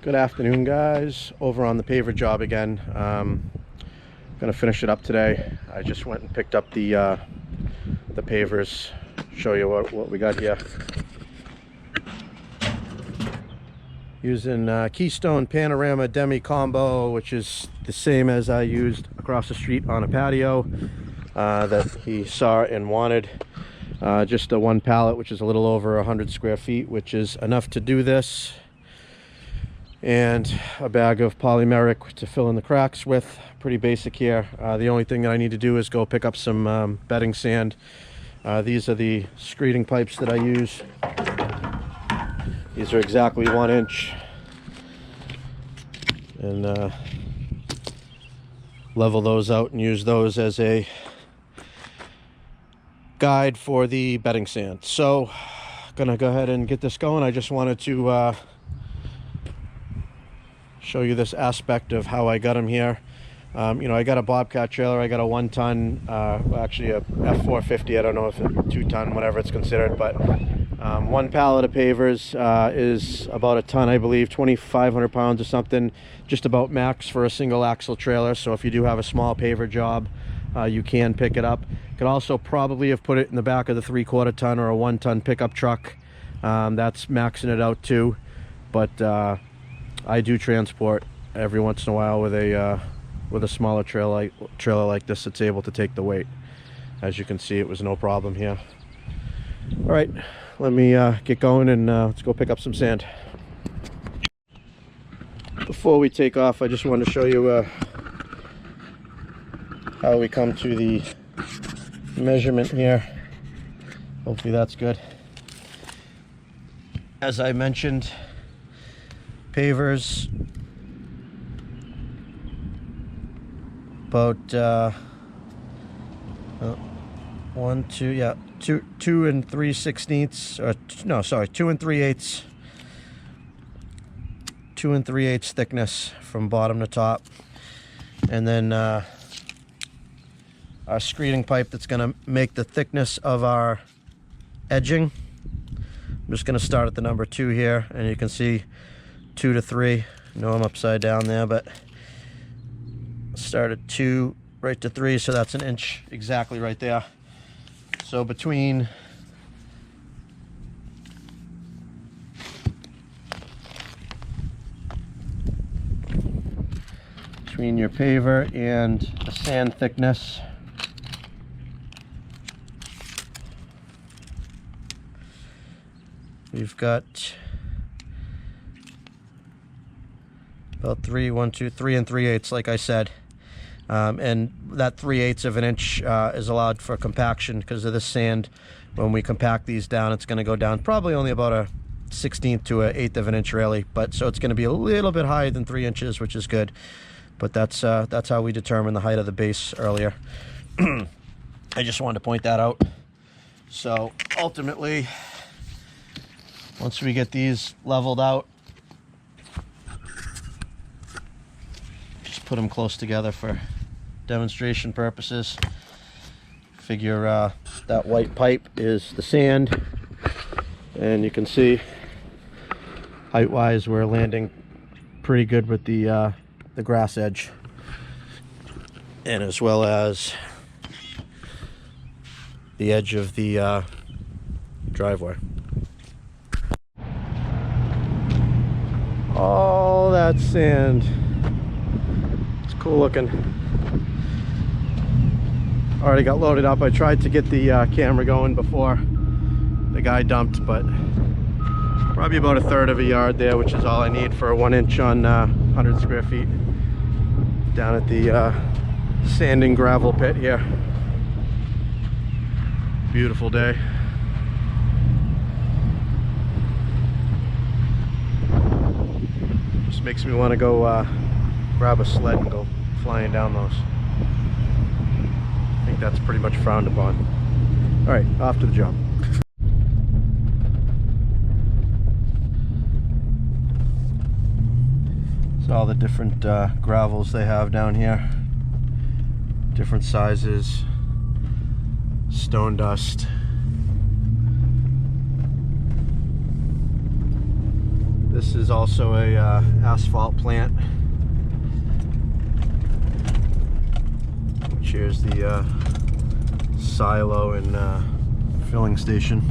Good afternoon, guys. Over on the paver job again. Gonna finish it up today. I just went and picked up the pavers. Show you what we got here. Using Keystone Panorama Demi Combo, which is the same as I used across the street on a patio that he saw and wanted. Just a one pallet, which is a little over 100 square feet, which is enough to do this. And a bag of polymeric to fill in the cracks with. Pretty basic here. The only thing that I need to do is go pick up some bedding sand. These are the screeding pipes that I use. These are exactly 1 inch. And level those out and use those as a guide for the bedding sand. So gonna go ahead and get this going. I just wanted to show you this aspect of how I got them here. You know, I got a Bobcat trailer. I got a 1 ton, actually a F450. I don't know if it's 2 ton, whatever it's considered, but 1 pallet of pavers is about a ton, I believe, 2,500 pounds or something, just about max for a single axle trailer. So if you do have a small paver job, you can pick it up. Could also probably have put it in the back of the 3/4 ton or a 1 ton pickup truck. That's maxing it out too, but I do transport every once in a while with a smaller trailer like this that's able to take the weight. As you can see, it was no problem here. All right, let me get going and let's go pick up some sand. Before we take off, I just wanted to show you how we come to the measurement here. Hopefully that's good. As I mentioned, pavers about 2 and 3/16, or no, sorry, 2 and 3/8, 2 and 3/8 thickness from bottom to top, and then our screeding pipe that's going to make the thickness of our edging. I'm just going to start at the number 2 here, and you can see 2 to 3. I know I'm upside down there, but start at 2 right to 3, so that's 1 inch exactly right there. So between your paver and the sand thickness, we've got about 3 and 3/8, like I said. And that 3/8 of 1 inch is allowed for compaction because of this sand. When we compact these down, it's going to go down probably only about a 1/16 to 1/8 of 1 inch, really. But so it's going to be a little bit higher than 3 inches, which is good. But that's how we determine the height of the base earlier. I just wanted to point that out. So ultimately, once we get these leveled out, just put them close together for demonstration purposes. Figure that white pipe is the sand, and you can see height wise we're landing pretty good with the grass edge, and as well as the edge of the driveway. All that sand, it's cool looking. Already got loaded up. I tried to get the camera going before the guy dumped, but probably about 1/3 of a yard there, which is all I need for a 1 inch on 100 square feet down at the sanding gravel pit here. Beautiful day. Just makes me want to go grab a sled and go flying down those. I think that's pretty much frowned upon. All right, off to the job. So all the different gravels they have down here, different sizes, stone dust. This is also a asphalt plant. Here's the silo and filling station.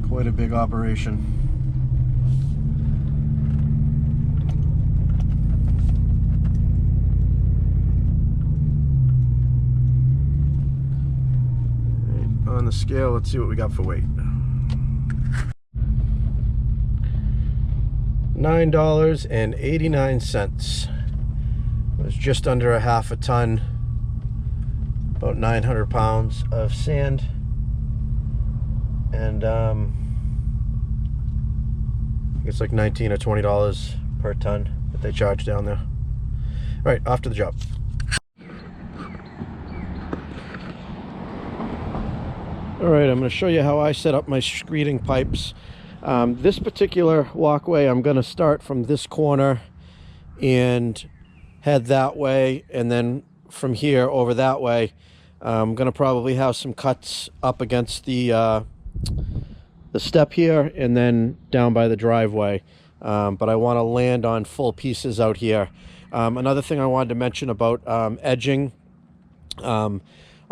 Quite a big operation. On the scale, let's see what we got for weight. $9.89. It was just under a half a ton, about 900 pounds of sand, and it's like $19 or $20 per ton that they charge down there. All right, off to the job. All right, I'm going to show you how I set up my screeding pipes. This particular walkway, I'm going to start from this corner and head that way, and then from here over that way. I'm going to probably have some cuts up against the step here and then down by the driveway. But I want to land on full pieces out here. Another thing I wanted to mention about edging. On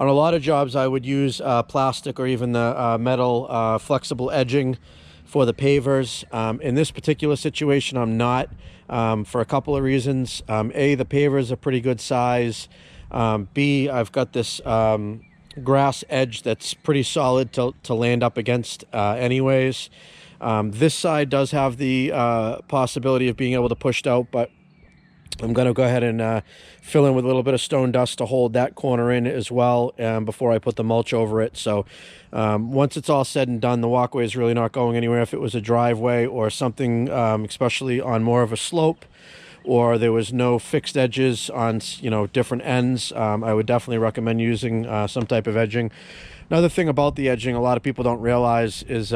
a lot of jobs, I would use plastic or even the metal flexible edging for the pavers. In this particular situation, I'm not, for a couple of reasons. A, the pavers are pretty good size. B, I've got this grass edge that's pretty solid to land up against anyways. This side does have the possibility of being able to push out, but I'm going to go ahead and fill in with a little bit of stone dust to hold that corner in as well before I put the mulch over it. So once it's all said and done, the walkway is really not going anywhere. If it was a driveway or something, especially on more of a slope, or there was no fixed edges on, you know, different ends, I would definitely recommend using some type of edging. Another thing about the edging a lot of people don't realize is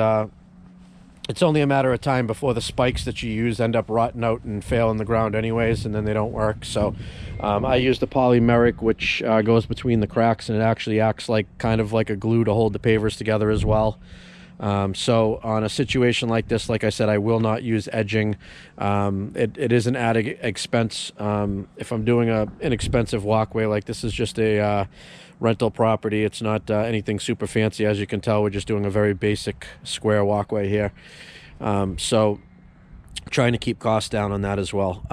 it's only a matter of time before the spikes that you use end up rotting out and fail in the ground anyways, and then they don't work. So I use the polymeric, which goes between the cracks, and it actually acts like kind of like a glue to hold the pavers together as well. So on a situation like this, like I said, I will not use edging. It is an added expense. If I'm doing an inexpensive walkway, like this is just a rental property, it's not anything super fancy. As you can tell, we're just doing a very basic square walkway here. So trying to keep costs down on that as well.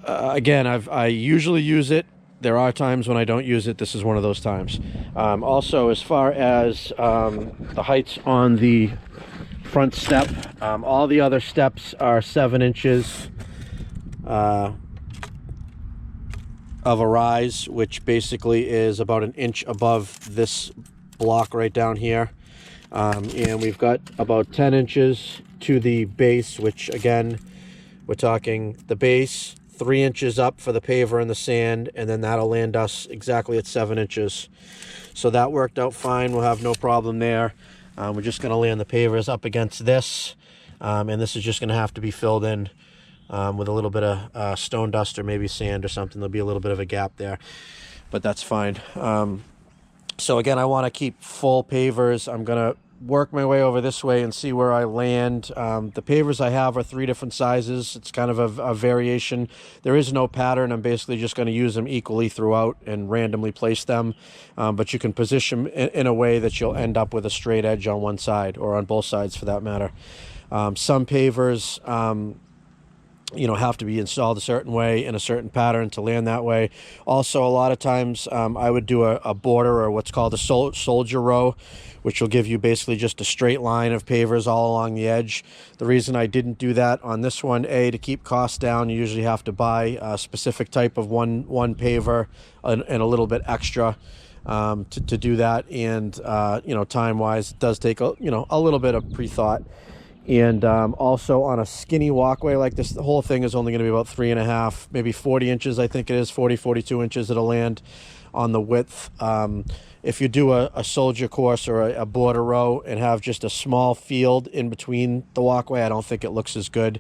Again, I usually use it. There are times when I don't use it. This is one of those times. Also, as far as the heights on the front step, all the other steps are 7 inches of a rise, which basically is about an inch above this block right down here. And we've got about 10 inches to the base, which again, we're talking the base, 3 inches up for the paver and the sand, and then that'll land us exactly at 7 inches. So that worked out fine. We'll have no problem there. We're just going to land the pavers up against this, and this is just going to have to be filled in with a little bit of stone dust or maybe sand or something. There'll be a little bit of a gap there, but that's fine. So again, I want to keep full pavers. I'm going to work my way over this way and see where I land. The pavers I have are 3 different sizes. It's kind of a variation. There is no pattern. I'm basically just going to use them equally throughout and randomly place them. But you can position in a way that you'll end up with a straight edge on one side, or on both sides for that matter. Some pavers you know, have to be installed a certain way in a certain pattern to land that way. Also, a lot of times I would do a border, or what's called a soldier row, which will give you basically just a straight line of pavers all along the edge. The reason I didn't do that on this one, A, to keep costs down, you usually have to buy a specific type of one paver and a little bit extra to do that. And you know, time-wise, it does take a little bit of pre-thought. And also on a skinny walkway like this, the whole thing is only going to be about 3.5, maybe 40 inches, I think it is, 42 inches it'll land. on the width. If you do a soldier course or a border row and have just a small field in between the walkway, I don't think it looks as good.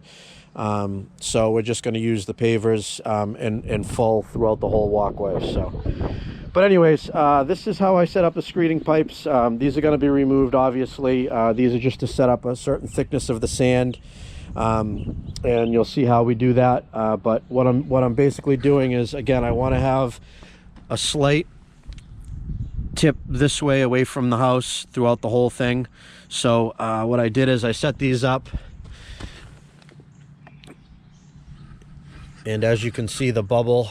So we're just going to use the pavers in full throughout the whole walkway. So, but anyways, this is how I set up the screeding pipes. These are going to be removed, obviously. These are just to set up a certain thickness of the sand, and you'll see how we do that. But what I'm basically doing is, again, I want to have a slight tip this way away from the house throughout the whole thing. So what I did is I set these up, and as you can see, the bubble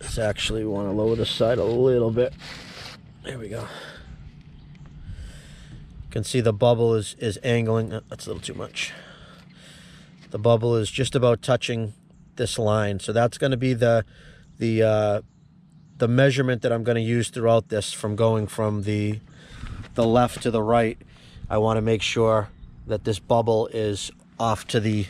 is actually, we want to lower the side a little bit. There we go. You can see the bubble is angling. That's a little too much. The bubble is just about touching this line. So that's going to be the measurement that I'm going to use throughout this, from going from the left to the right. I want to make sure that this bubble is off to the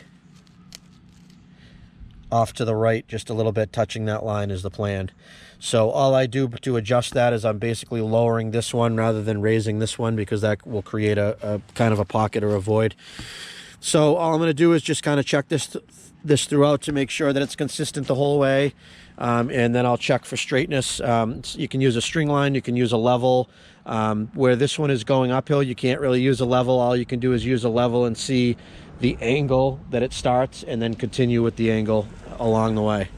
right just a little bit, touching that line is the plan. So all I do to adjust that is I'm basically lowering this one rather than raising this one, because that will create a kind of a pocket or a void. So all I'm going to do is just kind of check this throughout to make sure that it's consistent the whole way. And then I'll check for straightness. You can use a string line, you can use a level. Where this one is going uphill, you can't really use a level. All you can do is use a level and see the angle that it starts, and then continue with the angle along the way.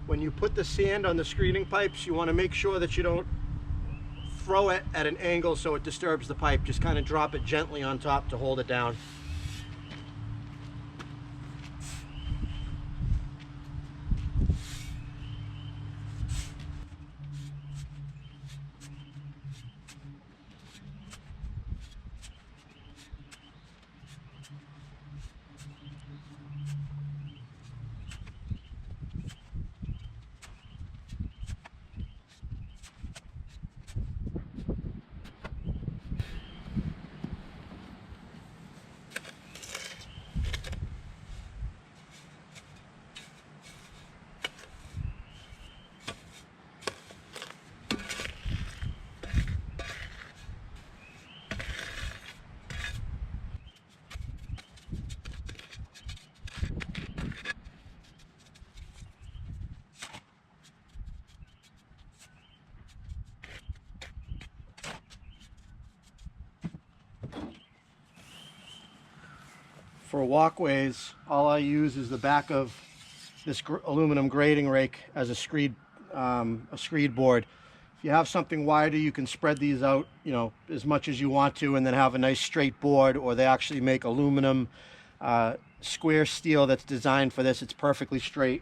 When you put the sand on the screeding pipes, you want to make sure that you don't throw it at an angle so it disturbs the pipe. Just kind of drop it gently on top to hold it down. For walkways, all I use is the back of this aluminum grading rake as a screed board. If you have something wider, you can spread these out, you know, as much as you want to, and then have a nice straight board. Or they actually make aluminum square steel that's designed for this. It's perfectly straight.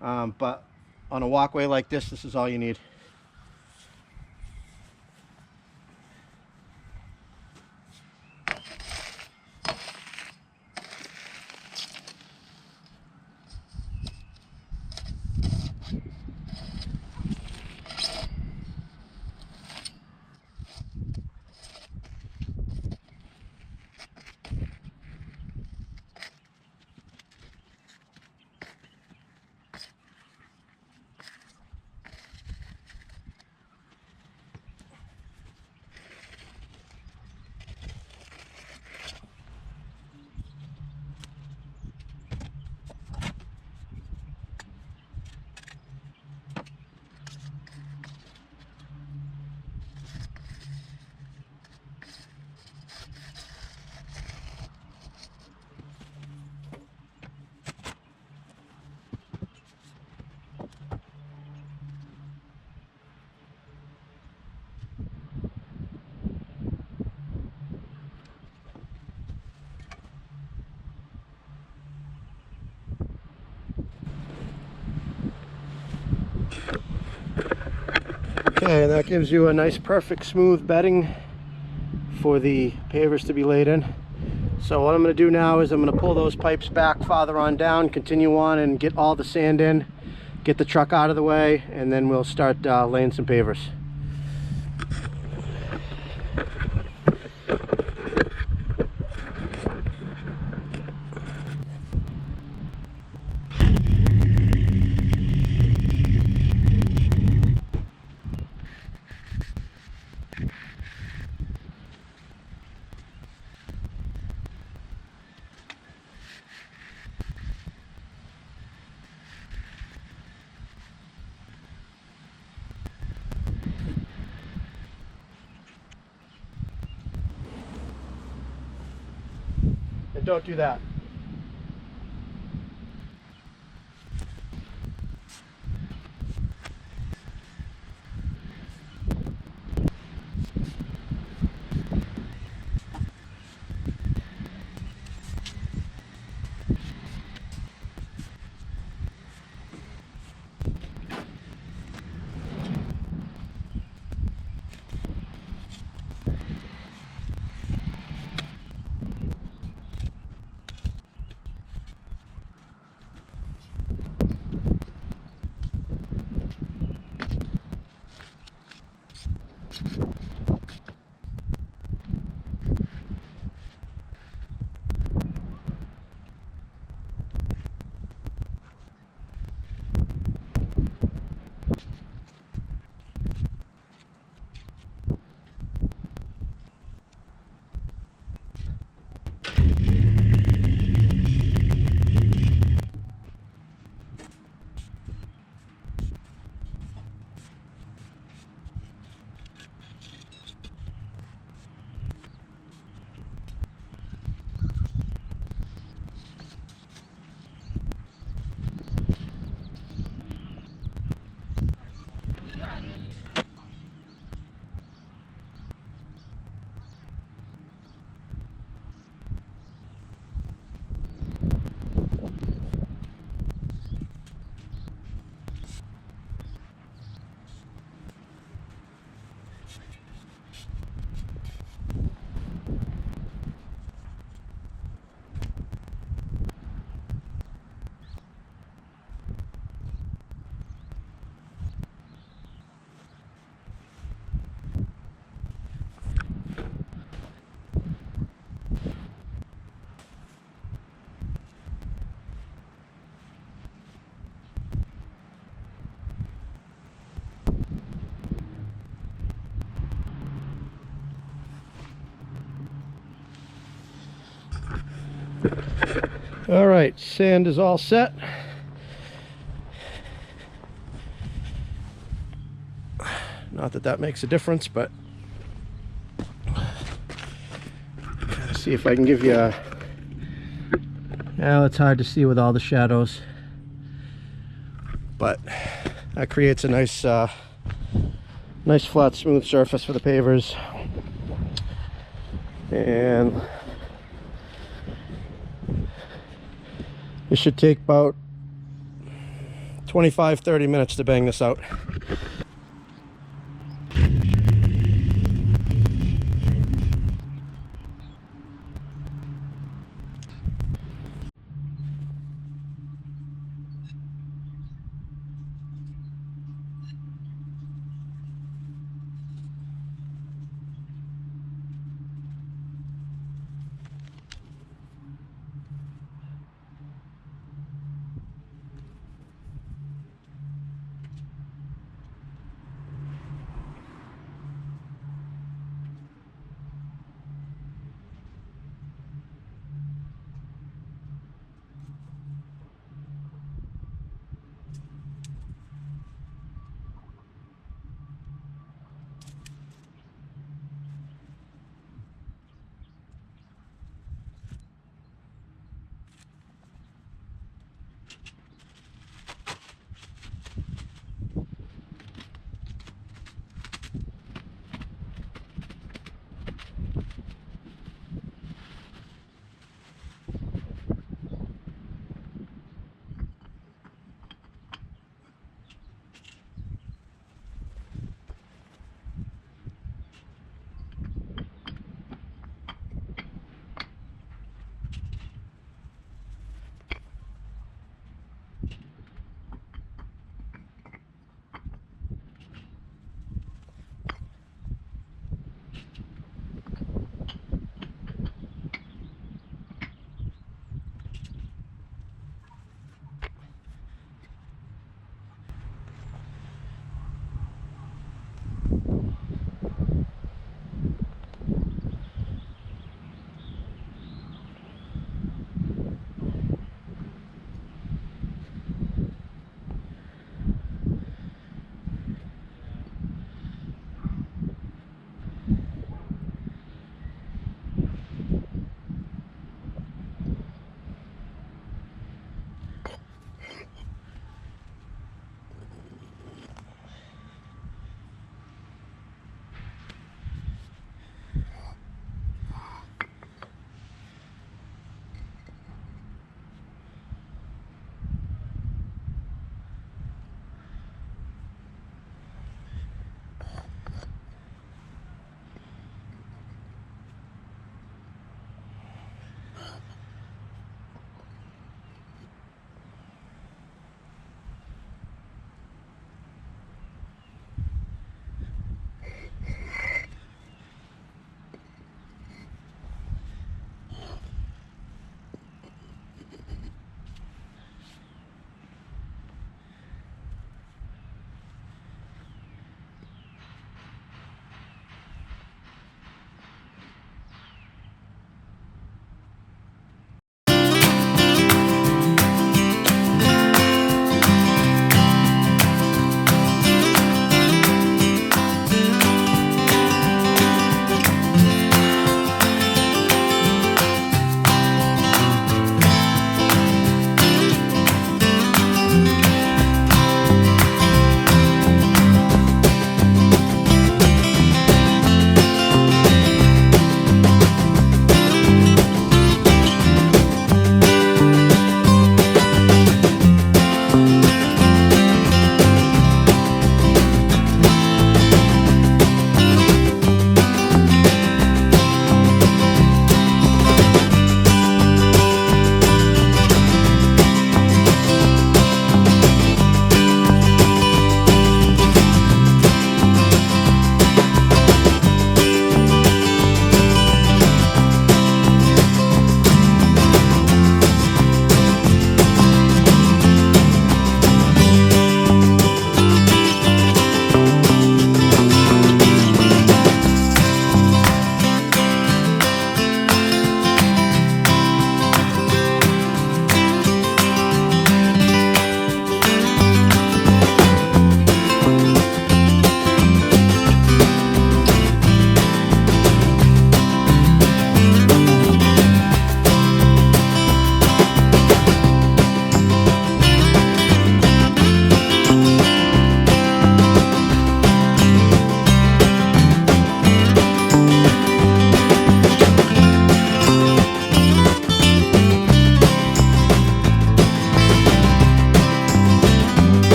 But on a walkway like this, this is all you need. Okay, and that gives you a nice perfect smooth bedding for the pavers to be laid in. So what I'm going to do now is I'm going to pull those pipes back farther on down, continue on and get all the sand in, get the truck out of the way, and then we'll start laying some pavers. And don't do that. All right, sand is all set. Not that that makes a difference, but let's see if I can give you a... Now it's hard to see with all the shadows, but that creates a nice nice flat smooth surface for the pavers. And it should take about 25-30 minutes to bang this out.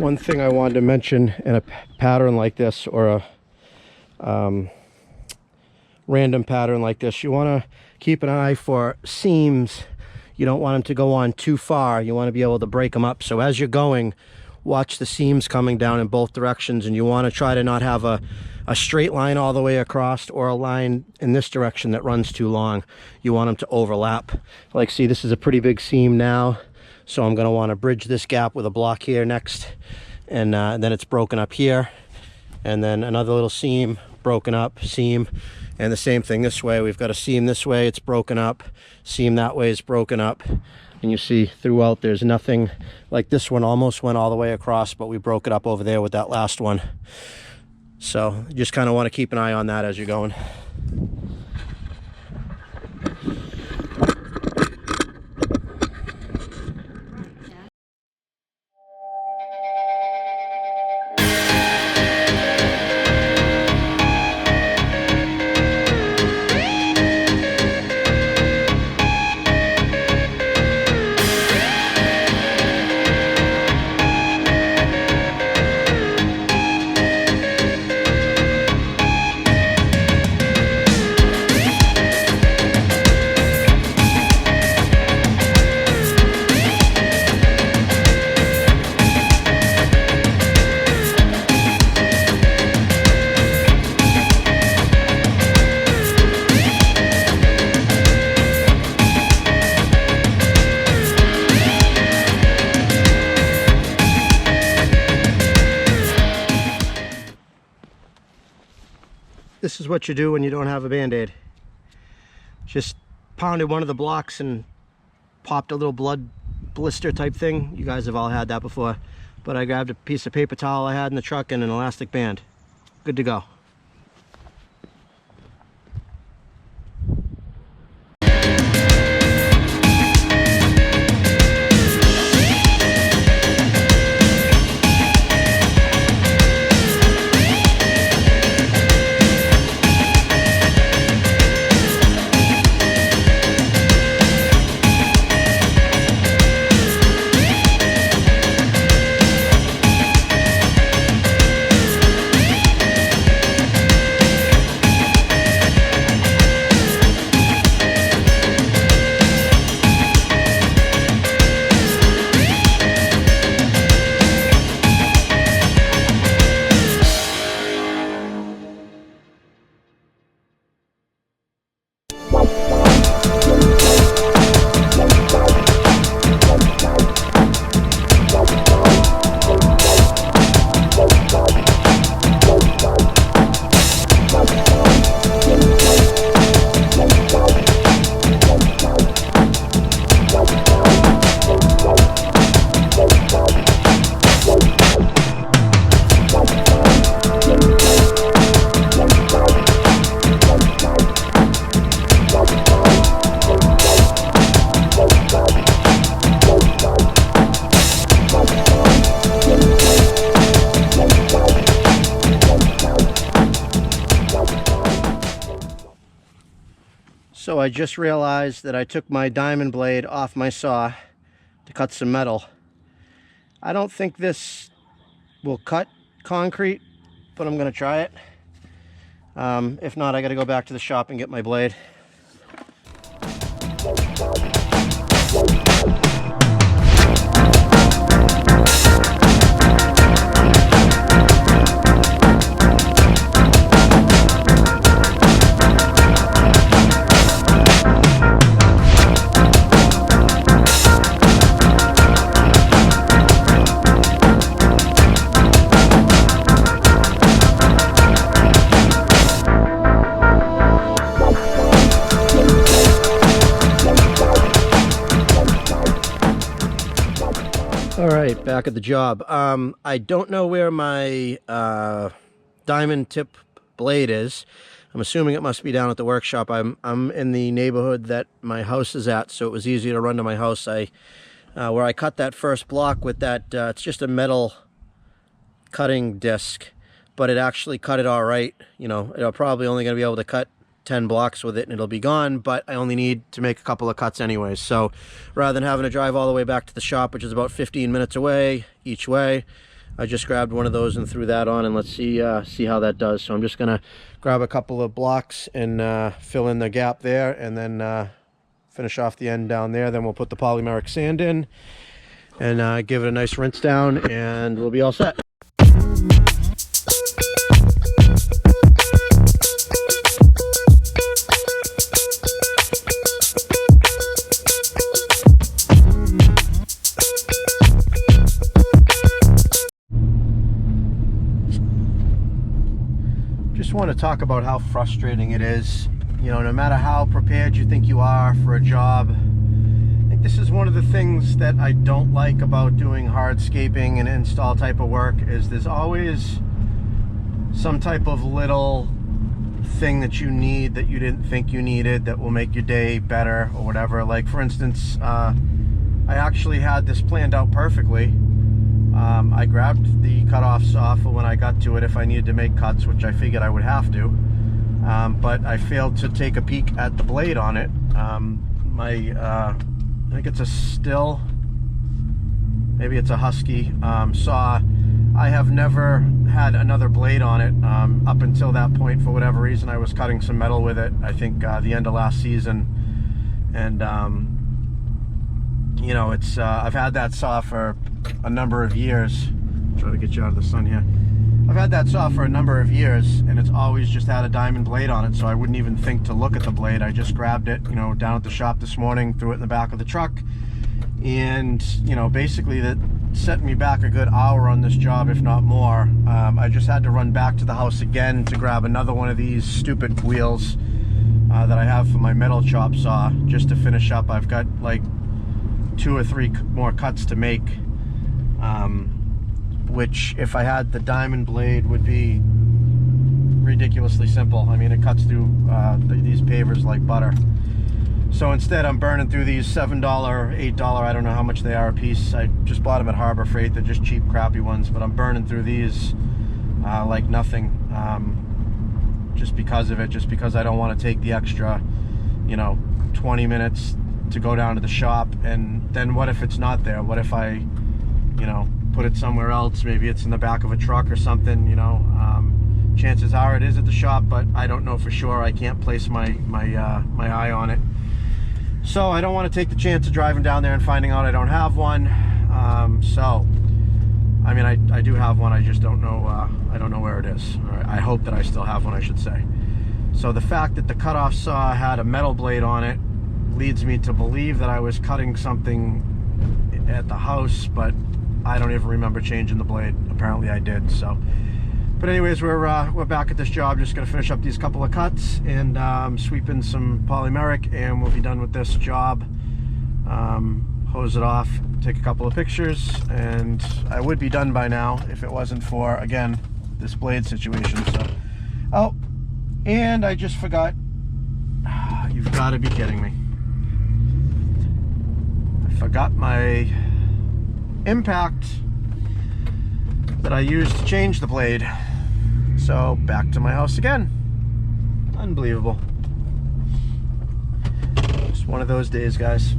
One thing I wanted to mention in a pattern like this, or a random pattern like this, you want to keep an eye for seams. You don't want them to go on too far. You want to be able to break them up. So as you're going, watch the seams coming down in both directions, and you want to try to not have a straight line all the way across, or a line in this direction that runs too long. You want them to overlap. Like, see, this is a pretty big seam now, so I'm going to want to bridge this gap with a block here next, and then it's broken up here, and then another little seam, broken up, seam. And the same thing this way. We've got a seam this way, it's broken up. Seam that way is broken up. And you see throughout there's nothing. Like this one almost went all the way across, but we broke it up over there with that last one. So you just kind of want to keep an eye on that as you're going. This is what you do when you don't have a band-aid. Just pounded one of the blocks and popped a little blood blister type thing. You guys have all had that before. But I grabbed a piece of paper towel I had in the truck and an elastic band. Good to go. So I just realized that I took my diamond blade off my saw to cut some metal. I don't think this will cut concrete, but I'm gonna try it. If not, I gotta go back to the shop and get my blade. All right, back at the job. I don't know where my diamond tip blade is. I'm assuming it must be down at the workshop. I'm in the neighborhood that my house is at, so it was easy to run to my house. Where I cut that first block with that, it's just a metal cutting disc, but it actually cut it all right. You know, it'll probably only going to be able to cut 10 blocks with it and it'll be gone, but I only need to make a couple of cuts anyways. So rather than having to drive all the way back to the shop, which is about 15 minutes away each way, I just grabbed one of those and threw that on, and let's see how that does. So I'm just gonna grab a couple of blocks and fill in the gap there, and then finish off the end down there. Then we'll put the polymeric sand in and give it a nice rinse down, and we'll be all set. Just want to talk about how frustrating it is. You know, no matter how prepared you think you are for a job, I think this is one of the things that I don't like about doing hardscaping and install type of work, is there's always some type of little thing that you need that you didn't think you needed that will make your day better or whatever. Like, for instance, I actually had this planned out perfectly. I grabbed the cutoff saw for when I got to it if I needed to make cuts, which I figured I would have to. But I failed to take a peek at the blade on it. I think it's a Still, maybe it's a Husky saw. I have never had another blade on it up until that point. For whatever reason, I was cutting some metal with it, I think the end of last season. And you know, it's I've had that saw for a number of years. Try to get you out of the sun here. I've had that saw for a number of years, and it's always just had a diamond blade on it, so I wouldn't even think to look at the blade. I just grabbed it, you know, down at the shop this morning, threw it in the back of the truck, and, you know, basically that set me back a good hour on this job, if not more. I just had to run back to the house again to grab another one of these stupid wheels that I have for my metal chop saw, just to finish up. I've got like 2 or 3 more cuts to make, which, if I had the diamond blade, would be ridiculously simple. I mean, it cuts through these pavers like butter. So instead, I'm burning through these $7, $8, I don't know how much they are a piece. I just bought them at Harbor Freight. They're just cheap, crappy ones, but I'm burning through these like nothing, just because of it, just because I don't want to take the extra, you know, 20 minutes to go down to the shop. And then what if it's not there? What if I, you know, put it somewhere else? Maybe it's in the back of a truck or something, you know. Chances are it is at the shop, but I don't know for sure. I can't place my eye on it. So I don't want to take the chance of driving down there and finding out I don't have one. So, I mean, I do have one. I just don't know. I don't know where it is. Or I hope that I still have one, I should say. So the fact that the cutoff saw had a metal blade on it leads me to believe that I was cutting something at the house, but I don't even remember changing the blade. Apparently I did. So, but anyways, we're back at this job. Just gonna finish up these couple of cuts and sweep in some polymeric, and we'll be done with this job. Hose it off, take a couple of pictures, and I would be done by now if it wasn't for, again, this blade situation. So, oh, and I just forgot. You've got to be kidding me. I forgot my impact that I used to change the blade. So back to my house again. Unbelievable. Just one of those days, guys.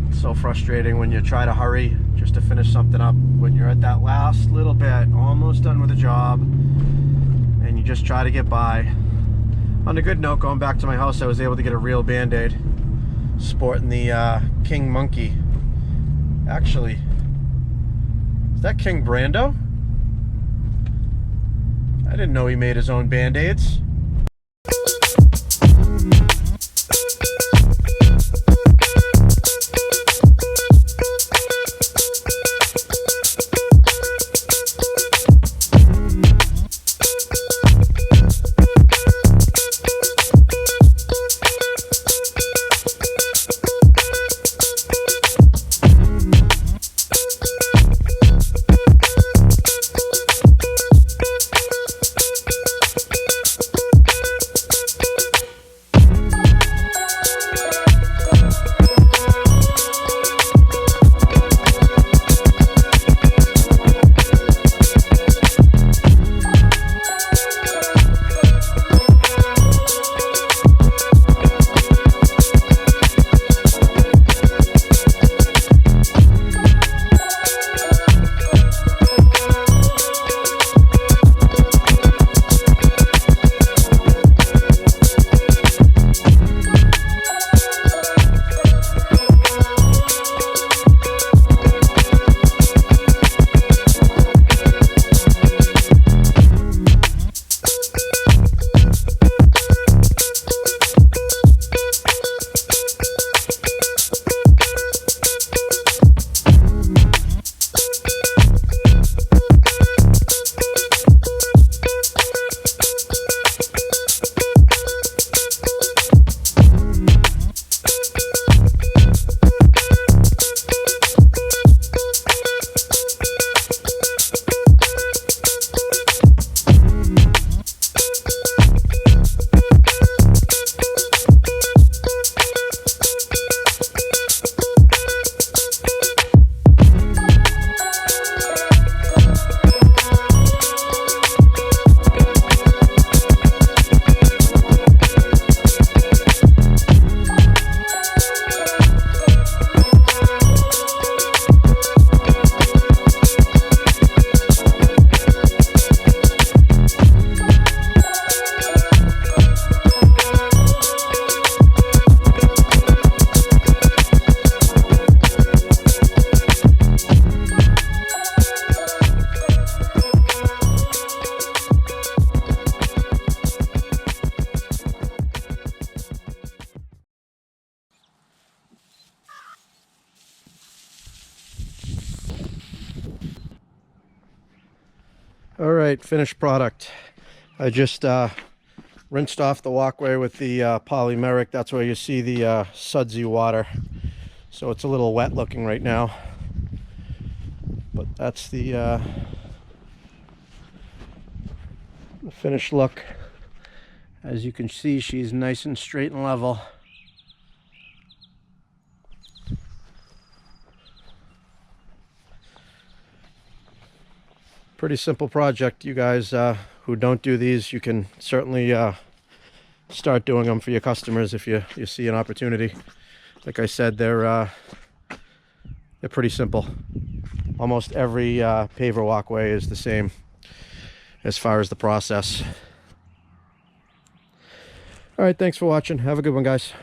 It's so frustrating when you try to hurry just to finish something up, when you're at that last little bit, almost done with the job, and you just try to get by. On a good note, going back to my house, I was able to get a real Band-Aid, sporting the King Monkey. Actually, is that King Brando? I didn't know he made his own Band-Aids. All right, finished product. I just rinsed off the walkway with the polymeric. That's where you see the sudsy water. So it's a little wet looking right now. But that's the finished look. As you can see, she's nice and straight and level. Pretty simple project. You guys who don't do these, you can certainly start doing them for your customers if you see an opportunity. Like I said, they're pretty simple. Almost every paver walkway is the same as far as the process. All right, thanks for watching. Have a good one, guys.